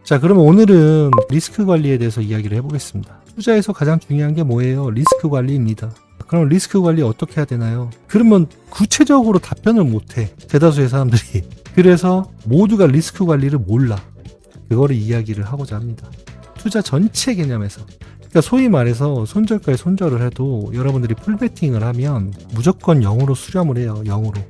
자, 그러면 오늘은 리스크 관리에 대해서 이야기를 해보겠습니다. 투자에서 가장 중요한 게 뭐예요? 리스크 관리입니다. 그럼 리스크 관리 어떻게 해야 되나요? 그러면 구체적으로 답변을 못해, 대다수의 사람들이. 그래서 모두가 리스크 관리를 몰라. 그거를 이야기를 하고자 합니다. 투자 전체 개념에서. 그러니까 소위 말해서 손절가에 손절을 해도 여러분들이 풀베팅을 하면 무조건 0으로 수렴을 해요. 0으로.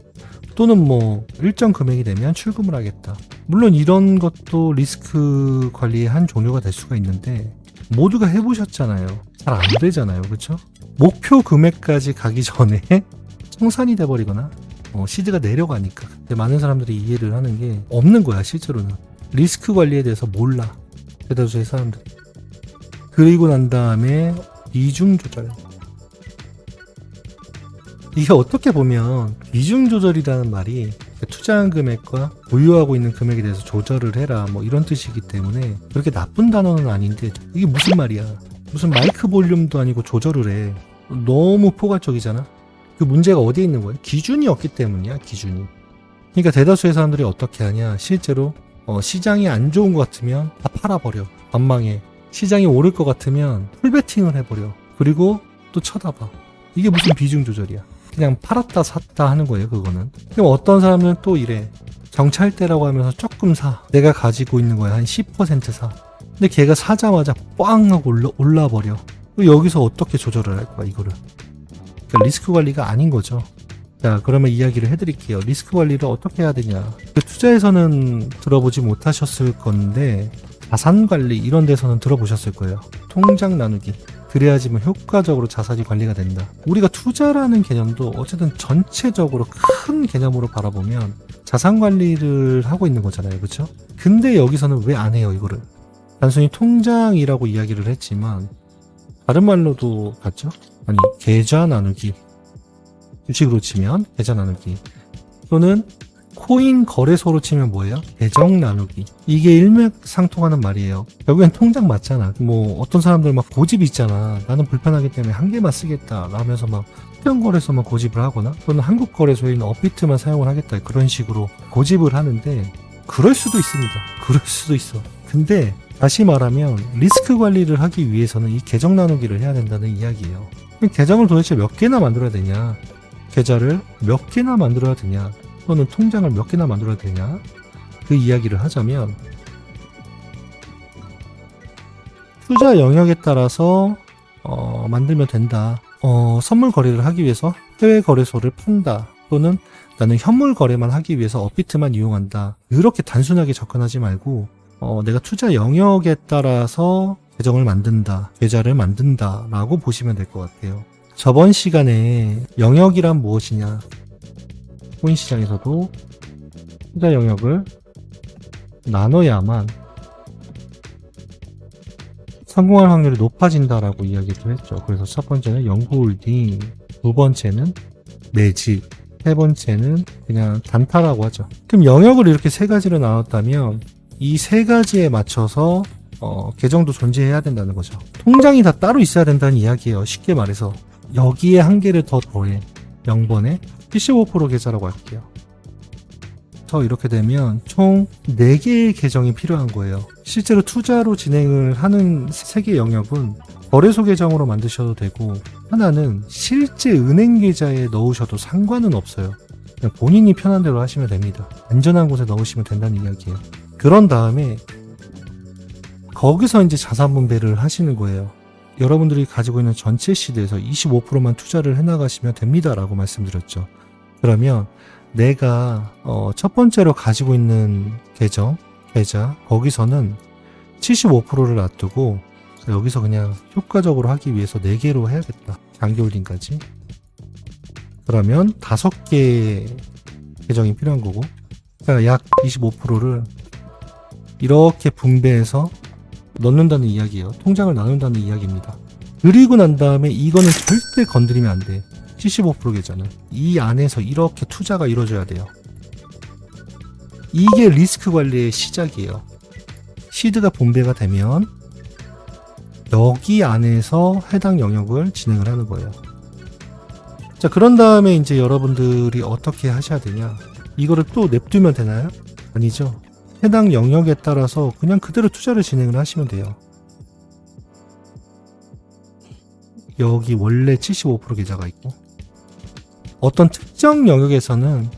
또는 뭐 일정 금액이 되면 출금을 하겠다. 물론 이런 것도 리스크 관리의 한 종류가 될 수가 있는데 모두가 해보셨잖아요. 잘 안 되잖아요. 그렇죠? 목표 금액까지 가기 전에 청산이 돼버리거나 시드가 내려가니까. 근데 많은 사람들이 이해를 하는 게 없는 거야. 실제로는 리스크 관리에 대해서 몰라, 대다수의 사람들이. 그리고 난 다음에 비중 조절. 이게 어떻게 보면 비중 조절이라는 말이 투자한 금액과 보유하고 있는 금액에 대해서 조절을 해라 뭐 이런 뜻이기 때문에 그렇게 나쁜 단어는 아닌데, 이게 무슨 말이야. 무슨 마이크 볼륨도 아니고 조절을 해. 너무 포괄적이잖아. 그 문제가 어디에 있는 거야? 기준이 없기 때문이야. 기준이. 그러니까 대다수의 사람들이 어떻게 하냐, 실제로 시장이 안 좋은 것 같으면 다 팔아버려. 전망에 시장이 오를 것 같으면 풀베팅을 해버려. 그리고 또 쳐다봐. 이게 무슨 비중 조절이야. 그냥 팔았다 샀다 하는 거예요. 그거는. 그럼 어떤 사람은 또 이래. 정찰대라고 하면서 조금 사. 내가 가지고 있는 거에 한 10% 사. 근데 걔가 사자마자 꽝 하고 올라버려. 여기서 어떻게 조절을 할 거야, 이거를. 그러니까 리스크 관리가 아닌 거죠. 자, 그러면 이야기를 해드릴게요. 리스크 관리를 어떻게 해야 되냐. 투자에서는 들어보지 못하셨을 건데 자산 관리 이런 데서는 들어보셨을 거예요. 통장 나누기. 그래야지만 효과적으로 자산이 관리가 된다. 우리가 투자라는 개념도 어쨌든 전체적으로 큰 개념으로 바라보면 자산 관리를 하고 있는 거잖아요. 그렇죠? 근데 여기서는 왜 안 해요, 이거를? 단순히 통장이라고 이야기를 했지만 다른 말로도 봤죠? 아니, 계좌 나누기. 주식으로 치면 계좌 나누기. 또는 코인 거래소로 치면 뭐예요? 계정 나누기. 이게 일맥상통하는 말이에요. 결국엔 통장 맞잖아. 뭐 어떤 사람들 막 고집 있잖아. 나는 불편하기 때문에 한 개만 쓰겠다 라면서 막 특정 거래소만 고집을 하거나 또는 한국 거래소인 업비트만 사용을 하겠다 그런 식으로 고집을 하는데, 그럴 수도 있습니다. 그럴 수도 있어. 근데 다시 말하면 리스크 관리를 하기 위해서는 이 계정 나누기를 해야 된다는 이야기예요. 그럼 계정을 도대체 몇 개나 만들어야 되냐? 계좌를 몇 개나 만들어야 되냐? 또는 통장을 몇 개나 만들어야 되냐? 그 이야기를 하자면 투자 영역에 따라서 만들면 된다. 선물 거래를 하기 위해서 해외 거래소를 판다. 또는 나는 현물 거래만 하기 위해서 업비트만 이용한다. 이렇게 단순하게 접근하지 말고 내가 투자 영역에 따라서 계정을 만든다, 계좌를 만든다 라고 보시면 될 것 같아요. 저번 시간에 영역이란 무엇이냐, 코인 시장에서도 투자 영역을 나눠야만 성공할 확률이 높아진다라고 이야기도 했죠. 그래서 첫 번째는 영구홀딩, 두 번째는 매집, 세 번째는 그냥 단타라고 하죠. 그럼 영역을 이렇게 세 가지로 나눴다면 이 세 가지에 맞춰서 계정도 존재해야 된다는 거죠. 통장이 다 따로 있어야 된다는 이야기예요. 쉽게 말해서 여기에 한 개를 더 더해 0번에 75% 계좌라고 할게요. 이렇게 되면 총 4개의 계정이 필요한 거예요. 실제로 투자로 진행을 하는 3개 영역은 거래소 계정으로 만드셔도 되고, 하나는 실제 은행 계좌에 넣으셔도 상관은 없어요. 그냥 본인이 편한 대로 하시면 됩니다. 안전한 곳에 넣으시면 된다는 이야기예요. 그런 다음에 거기서 이제 자산 분배를 하시는 거예요. 여러분들이 가지고 있는 전체 시드에서 25%만 투자를 해나가시면 됩니다 라고 말씀드렸죠. 그러면 내가 첫 번째로 가지고 있는 계좌 거기서는 75%를 놔두고 여기서 그냥 효과적으로 하기 위해서 4개로 해야겠다. 장기홀딩까지. 그러면 5개의 계정이 필요한 거고, 그러니까 약 25%를 이렇게 분배해서 넣는다는 이야기예요. 통장을 나눈다는 이야기입니다. 그리고 난 다음에 이거는 절대 건드리면 안 돼. 75% 계좌는 이 안에서 이렇게 투자가 이루어져야 돼요. 이게 리스크 관리의 시작이에요. 시드가 분배가 되면 여기 안에서 해당 영역을 진행을 하는 거예요. 자, 그런 다음에 이제 여러분들이 어떻게 하셔야 되냐? 이거를 또 냅두면 되나요? 아니죠. 해당 영역에 따라서 그냥 그대로 투자를 진행을 하시면 돼요. 여기 원래 75% 계좌가 있고, 어떤 특정 영역에서는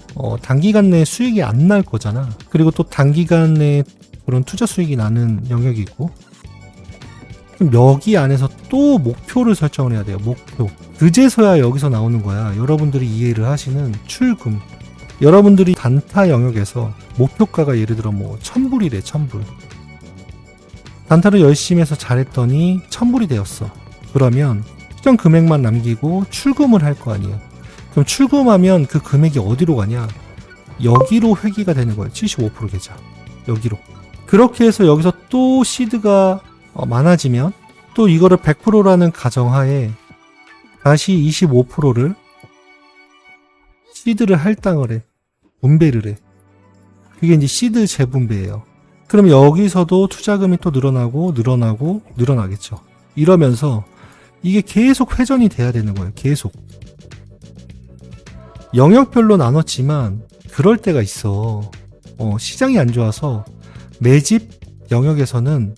단기간 내에 수익이 안 날 거잖아. 그리고 또 단기간 내에 그런 투자 수익이 나는 영역이 있고, 그럼 여기 안에서 또 목표를 설정을 해야 돼요. 목표. 그제서야 여기서 나오는 거야. 여러분들이 이해를 하시는 출금. 여러분들이 단타 영역에서 목표가가 예를 들어 뭐 1000불이래. 1000불. 단타를 열심히 해서 잘했더니 1000불이 되었어. 그러면 특정 금액만 남기고 출금을 할 거 아니에요. 그럼 출금하면 그 금액이 어디로 가냐? 여기로 회귀가 되는 거예요. 75% 계좌. 여기로. 그렇게 해서 여기서 또 시드가 많아지면 또 이거를 100%라는 가정하에 다시 25%를 시드를 할당을 해. 분배를 해. 그게 이제 시드 재분배예요. 그럼 여기서도 투자금이 또 늘어나겠죠. 이러면서 이게 계속 회전이 돼야 되는 거예요. 계속. 영역별로 나눴지만 그럴 때가 있어. 시장이 안 좋아서 매집 영역에서는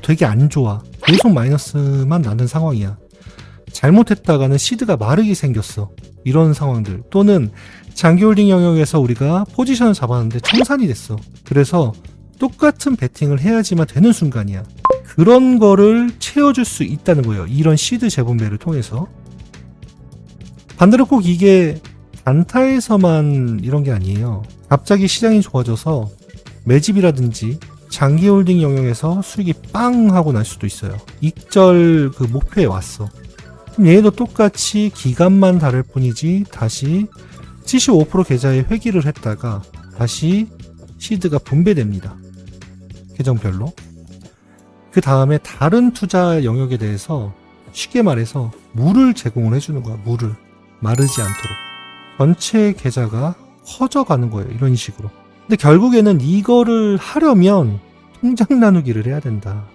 되게 안 좋아. 계속 마이너스만 나는 상황이야. 잘못했다가는 시드가 마르게 생겼어. 이런 상황들. 또는 장기홀딩 영역에서 우리가 포지션을 잡았는데 청산이 됐어. 그래서 똑같은 베팅을 해야지만 되는 순간이야. 그런 거를 채워줄 수 있다는 거예요. 이런 시드 재분배를 통해서. 반대로 꼭 이게 단타에서만 이런 게 아니에요. 갑자기 시장이 좋아져서 매집이라든지 장기 홀딩 영역에서 수익이 빵 하고 날 수도 있어요. 익절 그 목표에 왔어. 그럼 얘도 똑같이 기간만 다를 뿐이지 다시 75% 계좌에 회귀를 했다가 다시 시드가 분배됩니다. 계정별로. 그 다음에 다른 투자 영역에 대해서 쉽게 말해서 물을 제공을 해주는 거야. 물을. 마르지 않도록. 전체 계좌가 커져가는 거예요. 이런 식으로. 근데 결국에는 이거를 하려면 통장 나누기를 해야 된다.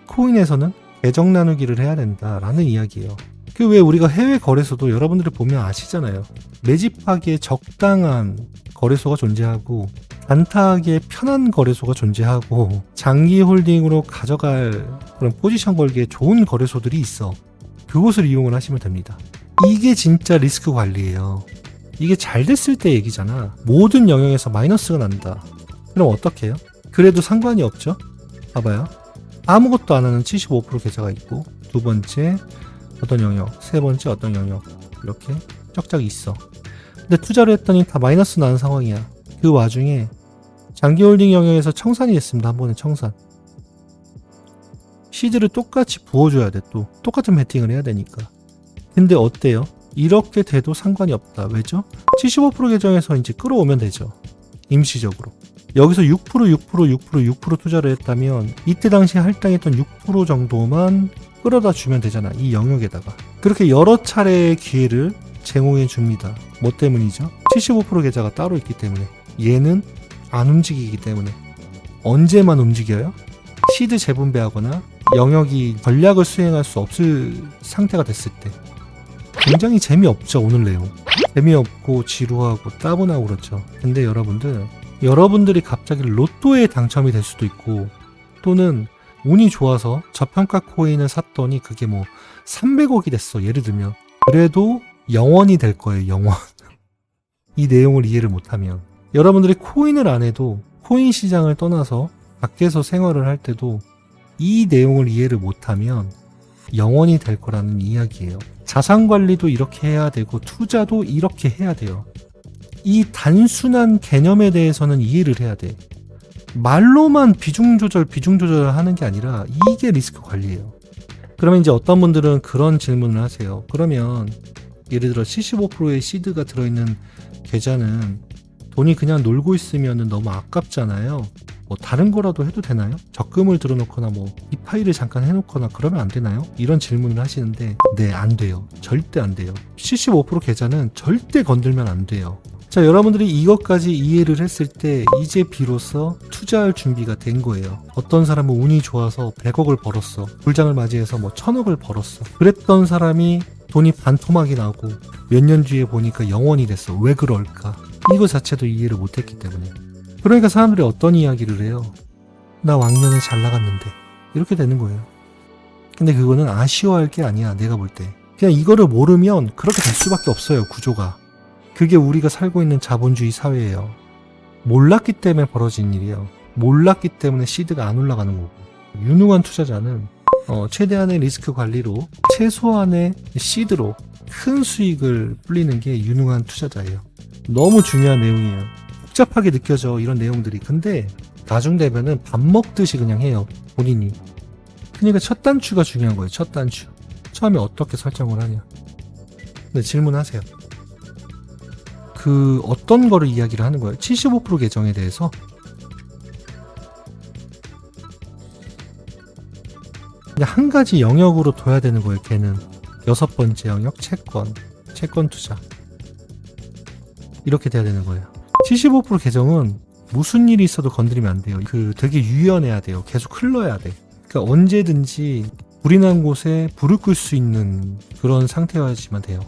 코인에서는 계정 나누기를 해야 된다라는 이야기예요. 그 왜 우리가 해외 거래소도 여러분들이 보면 아시잖아요. 매집하기에 적당한 거래소가 존재하고 단타하기에 편한 거래소가 존재하고 장기 홀딩으로 가져갈 그런 포지션 걸기에 좋은 거래소들이 있어. 그곳을 이용을 하시면 됩니다. 이게 진짜 리스크 관리예요. 이게 잘 됐을 때 얘기잖아. 모든 영역에서 마이너스가 난다. 그럼 어떻게 해요? 그래도 상관이 없죠? 봐봐요. 아무것도 안 하는 75% 계좌가 있고, 두 번째 어떤 영역, 세 번째 어떤 영역, 이렇게 쫙쫙 있어. 근데 투자를 했더니 다 마이너스 나는 상황이야. 그 와중에 장기 홀딩 영역에서 청산이 됐습니다. 한 번에 청산. 시드를 똑같이 부어줘야 돼. 또 똑같은 베팅을 해야 되니까. 근데 어때요? 이렇게 돼도 상관이 없다. 왜죠? 75% 계정에서 이제 끌어오면 되죠. 임시적으로. 여기서 6% 투자를 했다면 이때 당시 할당했던 6% 정도만 끌어다 주면 되잖아. 이 영역에다가. 그렇게 여러 차례의 기회를 제공해 줍니다. 뭐 때문이죠? 75% 계좌가 따로 있기 때문에. 얘는 안 움직이기 때문에. 언제만 움직여요? 시드 재분배하거나 영역이 전략을 수행할 수 없을 상태가 됐을 때. 굉장히 재미없죠. 오늘 내용. 재미없고 지루하고 따분하고 그렇죠. 근데 여러분들이 갑자기 로또에 당첨이 될 수도 있고, 또는 운이 좋아서 저평가 코인을 샀더니 그게 뭐 300억이 됐어. 예를 들면. 그래도 영원이 될 거예요. 영원. 이 내용을 이해를 못하면. 여러분들이 코인을 안 해도 코인 시장을 떠나서 밖에서 생활을 할 때도 이 내용을 이해를 못하면 영원이 될 거라는 이야기예요. 자산 관리도 이렇게 해야 되고 투자도 이렇게 해야 돼요. 이 단순한 개념에 대해서는 이해를 해야 돼. 말로만 비중 조절 하는 게 아니라 이게 리스크 관리예요. 그러면 이제 어떤 분들은 그런 질문을 하세요. 그러면 예를 들어 75%의 시드가 들어있는 계좌는 돈이 그냥 놀고 있으면 너무 아깝잖아요. 뭐 다른 거라도 해도 되나요? 적금을 들어놓거나 뭐 이파이를 잠깐 해놓거나 그러면 안 되나요? 이런 질문을 하시는데 네, 안 돼요. 절대 안 돼요. 75% 계좌는 절대 건들면 안 돼요. 자, 여러분들이 이것까지 이해를 했을 때 이제 비로소 투자할 준비가 된 거예요. 어떤 사람은 운이 좋아서 100억을 벌었어. 불장을 맞이해서 뭐 1000억을 벌었어. 그랬던 사람이 돈이 반토막이 나고 몇 년 뒤에 보니까 영원이 됐어. 왜 그럴까? 이거 자체도 이해를 못했기 때문에. 그러니까 사람들이 어떤 이야기를 해요? 나 왕년에 잘 나갔는데. 이렇게 되는 거예요. 근데 그거는 아쉬워할 게 아니야, 내가 볼 때. 그냥 이거를 모르면 그렇게 될 수밖에 없어요, 구조가. 그게 우리가 살고 있는 자본주의 사회예요. 몰랐기 때문에 벌어진 일이에요. 몰랐기 때문에 시드가 안 올라가는 거고. 유능한 투자자는 최대한의 리스크 관리로 최소한의 시드로 큰 수익을 불리는 게 유능한 투자자예요. 너무 중요한 내용이에요. 복잡하게 느껴져, 이런 내용들이. 근데 나중 되면은 밥 먹듯이 그냥 해요, 본인이. 그러니까 첫 단추가 중요한 거예요. 첫 단추. 처음에 어떻게 설정을 하냐. 네, 질문하세요. 그 어떤 거를 이야기를 하는 거예요? 75% 계정에 대해서. 그냥 한 가지 영역으로 둬야 되는 거예요, 걔는. 6번째 영역, 채권 투자. 이렇게 돼야 되는 거예요. 75% 계정은 무슨 일이 있어도 건드리면 안 돼요. 되게 유연해야 돼요. 계속 흘러야 돼. 그러니까 언제든지 불이 난 곳에 불을 끌 수 있는 그런 상태여야지만 돼요.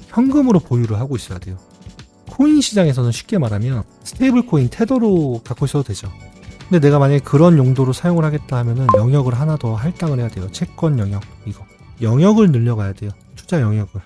현금으로 보유를 하고 있어야 돼요. 코인 시장에서는 쉽게 말하면 스테이블 코인 테더로 갖고 있어도 되죠. 근데 내가 만약에 그런 용도로 사용을 하겠다 하면은 영역을 하나 더 할당을 해야 돼요. 채권 영역, 이거. 영역을 늘려가야 돼요. 투자 영역을.